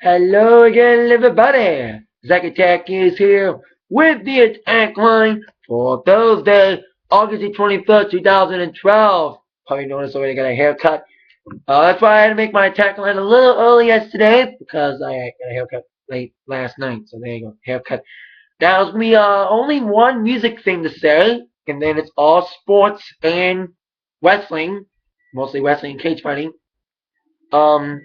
Hello again, everybody. Zack Attack is here with the Atakline for Thursday, August the 23rd, 2012. Probably noticed already got a haircut. That's why I had to make my Atakline a little early yesterday because I got a haircut late last night. So there you go, haircut. Now it's me only one music thing to say, and then it's all sports and wrestling, mostly wrestling and cage fighting. Um,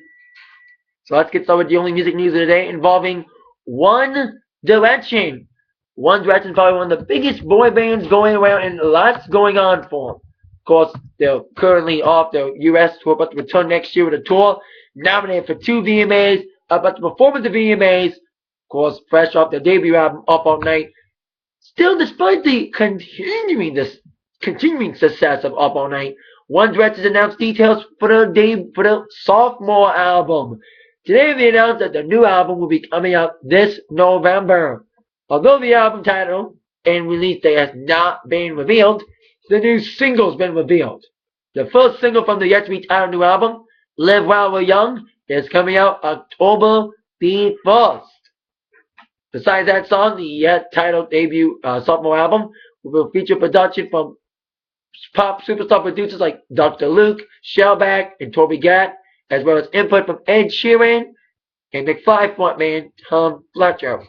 So let's get started with the only music news of the day involving One Direction. One Direction is probably one of the biggest boy bands going around, and lots going on for them. Of course, they're currently off their U.S. tour, about to return next year with a tour. Nominated for 2 VMAs, about to perform at the VMAs. Of course, fresh off their debut album, Up All Night. Still, despite the continuing success of Up All Night, One Direction announced details for the sophomore album. Today they announced that the new album will be coming out this November. Although the album title and release date has not been revealed, the new single's been revealed. The first single from the yet-to-be titled new album, Live While We're Young, is coming out October the 1st. Besides that song, the yet-titled debut sophomore album will feature production from pop superstar producers like Dr. Luke, Shellback, and Toby Gad, as well as input from Ed Sheeran and McFly frontman Tom Fletcher.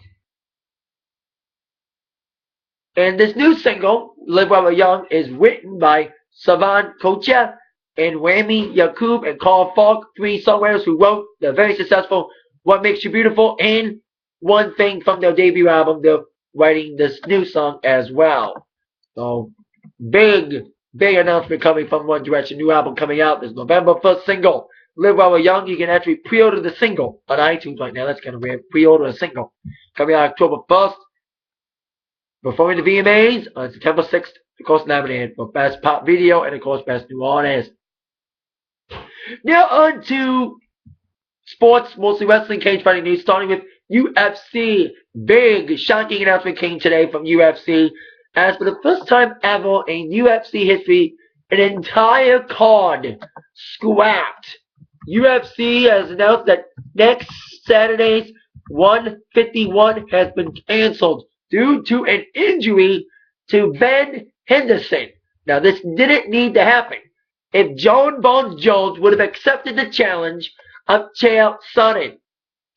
And this new single, Live While We're Young, is written by Savan Kocha and Rami Yacoub and Carl Falk, 3 songwriters who wrote the very successful What Makes You Beautiful and One Thing from their debut album. They're writing this new song as well. So, big announcement coming from One Direction. New album coming out this November. First single, Live While We're Young. You can actually pre-order the single on iTunes right now. That's kind of weird. Pre-order a single. Coming out October 1st. Performing the VMAs on September 6th. Of course, nominated for Best Pop Video and, of course, Best New Artist. Now on to sports, mostly wrestling, cage fighting news, starting with UFC. Big, shocking announcement came today from UFC. As for the first time ever in UFC history, an entire card scrapped. UFC has announced that next Saturday's 151 has been canceled due to an injury to Dan Henderson. Now, this didn't need to happen. If Jon Jones would have accepted the challenge of Chael Sonnen.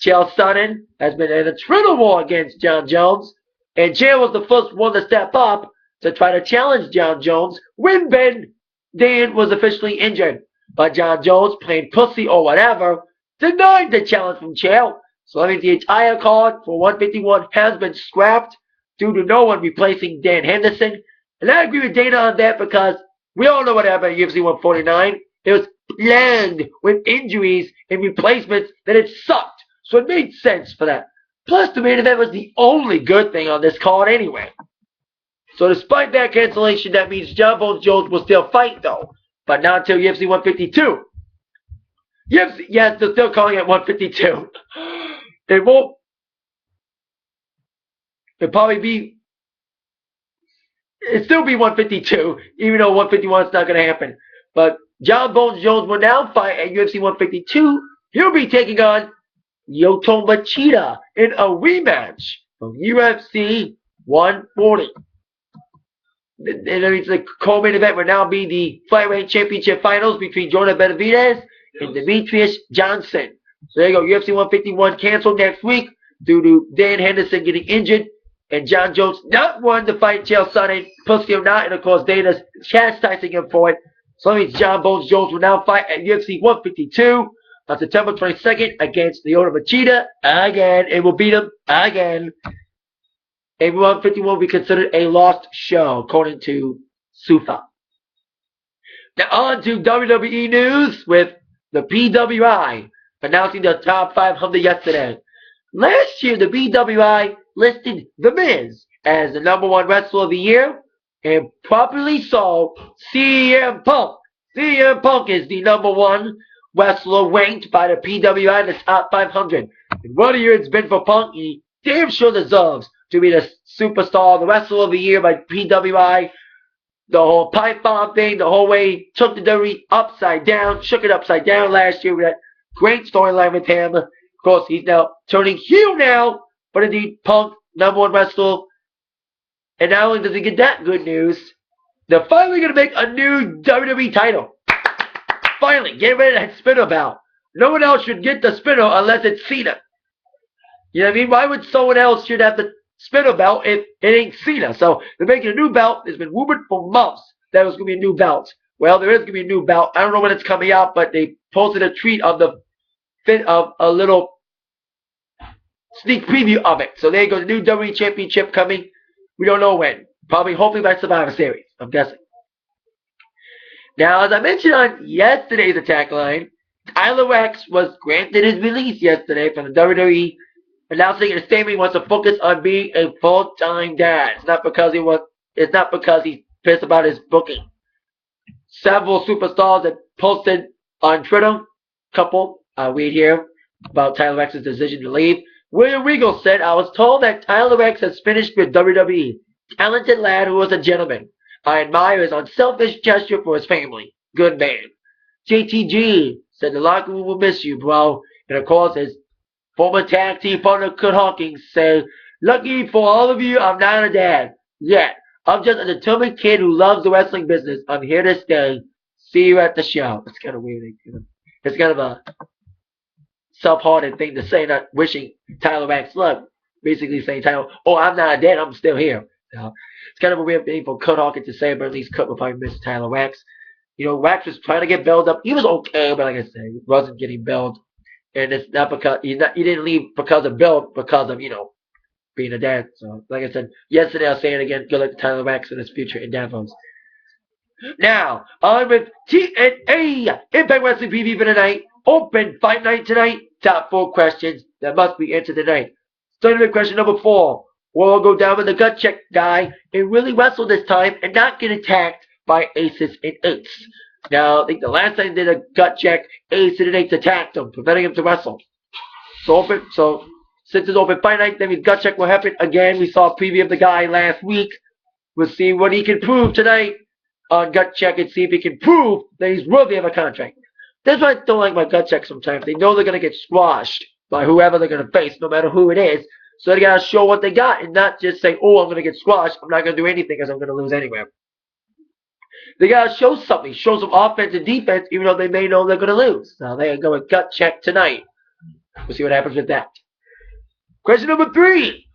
Chael Sonnen has been in a Twitter war against Jon Jones, and Chael was the first one to step up to try to challenge Jon Jones when Dan was officially injured. But Jon Jones, playing pussy or whatever, denied the challenge from Chael. So that means the entire card for 151 has been scrapped due to no one replacing Dan Henderson. And I agree with Dana on that because we all know what happened at UFC 149. It was plagued with injuries and replacements that it sucked. So it made sense for that. Plus, the main event was the only good thing on this card anyway. So despite that cancellation, that means Jon Jones will still fight though. But not until UFC 152. UFC, yes, they're still calling it 152. It won't. It'll probably be. It'll still be 152, even though 151 is not going to happen. But Jon Jones will now fight at UFC 152. He'll be taking on Machida in a rematch from UFC 140. And the co-main event will now be the flyweight championship finals between Jordan Benavidez and Demetrius Johnson. So there you go, UFC 151 canceled next week due to Dan Henderson getting injured and Jon Jones not wanting to fight Chael Sonnen, pussy or not, and of course Dana's chastising him for it. So that means Jon Jones will now fight at UFC 152 on September 22nd against Lyoto Machida again, and will beat him again. And 151 will be considered a lost show, according to Sufa. Now on to WWE news with the PWI announcing the top 500 yesterday. Last year, the PWI listed The Miz as the #1 wrestler of the year, and properly so, CM Punk. CM Punk is the #1 wrestler ranked by the PWI in the top 500. And what a year it's been for Punk. He damn sure deserves to be the superstar, the wrestler of the year by PWI. The whole pipe bomb thing, the whole way he took the WWE upside down, shook it upside down last year with that great storyline with him. Of course, he's now turning heel now, but indeed, Punk, #1 wrestler. And not only does he get that good news, they're finally going to make a new WWE title. Finally, get rid of that spinner belt. No one else should get the spinner unless it's Cena. You know what I mean? Why would someone else should have the spinner belt if it ain't Cena? So they're making a new belt. There's been rumored for months that there was going to be a new belt. Well, there is going to be a new belt. I don't know when it's coming out, but they posted a tweet of a little sneak preview of it. So there you go, the new WWE Championship coming. We don't know when. Probably, hopefully by Survivor Series, I'm guessing. Now, as I mentioned on yesterday's Atakline, Tyler Reks was granted his release yesterday from the WWE, announcing in a statement he wants to focus on being a full-time dad. It's not because he's pissed about his booking. Several superstars have posted on Twitter, couple, read here, about Tyler Reks' decision to leave. William Regal said, I was told that Tyler Reks has finished with WWE. Talented lad who was a gentleman. I admire his unselfish gesture for his family. Good man. JTG said, the locker room will miss you, bro. And of course, his former tag team partner, Kurt Hawkins, said, lucky for all of you, I'm not a dad. Yet. I'm just a determined kid who loves the wrestling business. I'm here to stay. See you at the show. It's kind of weird. It's kind of a self-hearted thing to say, not wishing Tyler Reks luck. Basically saying, Tyler, oh, I'm not a dad. I'm still here. It's kind of a weird thing for Kurt Hawkins to say, but at least Kurt will probably miss Tyler Reks. You know, Reks was trying to get billed up. He was okay, but like I said, he wasn't getting billed. And it's not because he didn't leave because of Bill, because of, being a dad. So, like I said, yesterday I'll say it again, good luck to Tyler Reks in his future endeavors. Now, on with TNA Impact Wrestling preview for tonight. Open fight night tonight. Top 4 questions that must be answered tonight. Starting with question number 4. We'll go down with the gut check guy and really wrestle this time and not get attacked by aces and eights. Now, I think the last time they did a gut check, aces and eights attacked him, preventing him to wrestle. So since it's open fight night, then his gut check will happen again. We saw a preview of the guy last week. We'll see what he can prove tonight on gut check and see if he can prove that he's worthy of a contract. That's why I don't like my gut check sometimes. They know they're going to get squashed by whoever they're going to face, no matter who it is. So they got to show what they got and not just say, oh, I'm going to get squashed. I'm not going to do anything because I'm going to lose anyway. They got to show something. Show some offense and defense, even though they may know they're going to lose. Now, they're going to gut check tonight. We'll see what happens with that. Question number 3.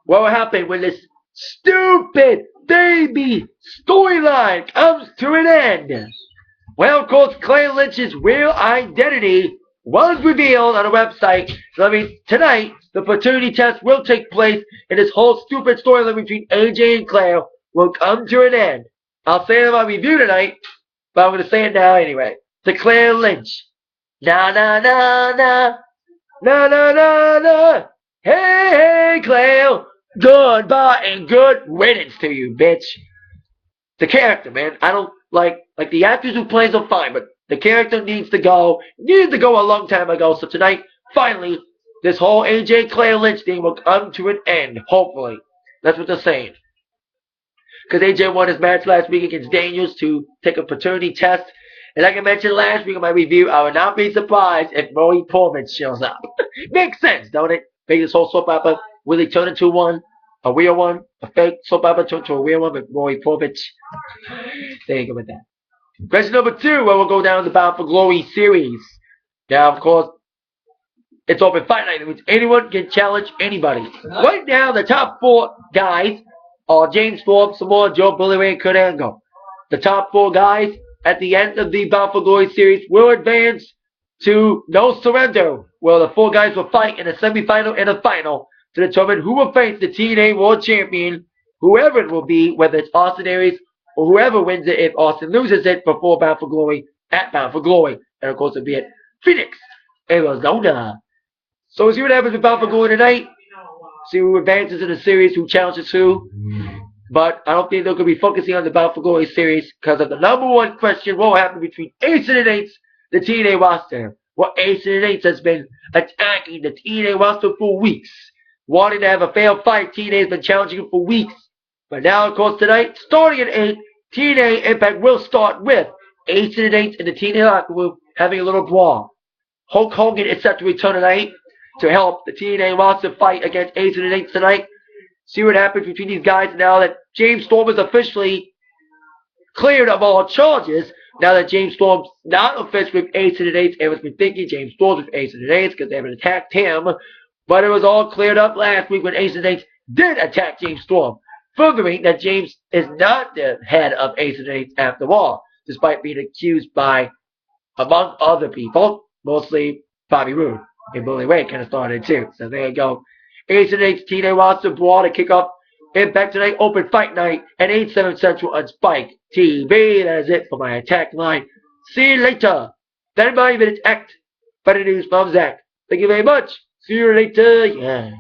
What will happen when this stupid baby storyline comes to an end? Well, of course, Clay Lynch's real identity was revealed on a website. So, I mean, tonight, the paternity test will take place, and this whole stupid storyline between AJ and Claire will come to an end. I'll say it in my review tonight, but I'm going to say it now anyway. To Claire Lynch. Na na na na. Na na na na. Hey, Claire. Goodbye and good riddance to you, bitch. The character, man. I don't like the actors who plays them fine, but the character needs to go. Needed to go a long time ago. So tonight, finally, this whole AJ Claire Lynch thing will come to an end. Hopefully, that's what they're saying. Because AJ won his match last week against Daniels to take a paternity test. And like I mentioned last week in my review, I would not be surprised if Roy Povich shows up. Makes sense, don't it? Make this whole soap opera really turn into one, a real one, a fake soap opera turn into a real one with Roy Povich. There you go with that. Question number 2, where we'll go down the Bound for Glory series. Now, of course, it's open fight night. That means anyone can challenge anybody. Right now, the top 4 guys are James Storm, Samoa Joe, Bully Ray, and Kurt Angle. The top 4 guys at the end of the Bound for Glory series will advance to No Surrender, where the 4 guys will fight in a semifinal and a final to determine who will face the TNA World Champion, whoever it will be, whether it's Austin Aries or whoever wins it if Austin loses it before Bound for Glory at Bound for Glory. And of course it'll be at Phoenix, Arizona. So we'll see what happens with Bound for Glory tonight. See who advances in the series, who challenges who. But I don't think they're going to be focusing on the Bound for Glory series because of the number 1 question, what will happen between Ace and Eights, the TNA roster. Well, Ace and Eights has been attacking the TNA roster for weeks. Wanting to have a fair fight, TNA has been challenging him for weeks. But now, of course, tonight, starting at 8, TNA Impact will start with Ace and Eights in the TNA locker room having a little brawl. Hulk Hogan is set to return tonight. to help the TNA roster fight against Ace and Eight tonight. See what happens between these guys now that James Storm is officially cleared of all charges. Now that James Storm's not officially with Ace and Eight, everyone's been thinking James Storm's with Ace and Eight because they haven't attacked him. But it was all cleared up last week when Ace and Eight did attack James Storm, furthering that James is not the head of Ace and Eight after all, despite being accused by, among other people, mostly Bobby Roode and Bully Ray kind of started too. So there you go. Ace and Eight's TNA roster brawl to kick off Impact tonight, open fight night at 8/7 Central on Spike TV. That is it for my attack line. See you later. Then by minutes act. Better news from Zach. Thank you very much. See you later. Yeah.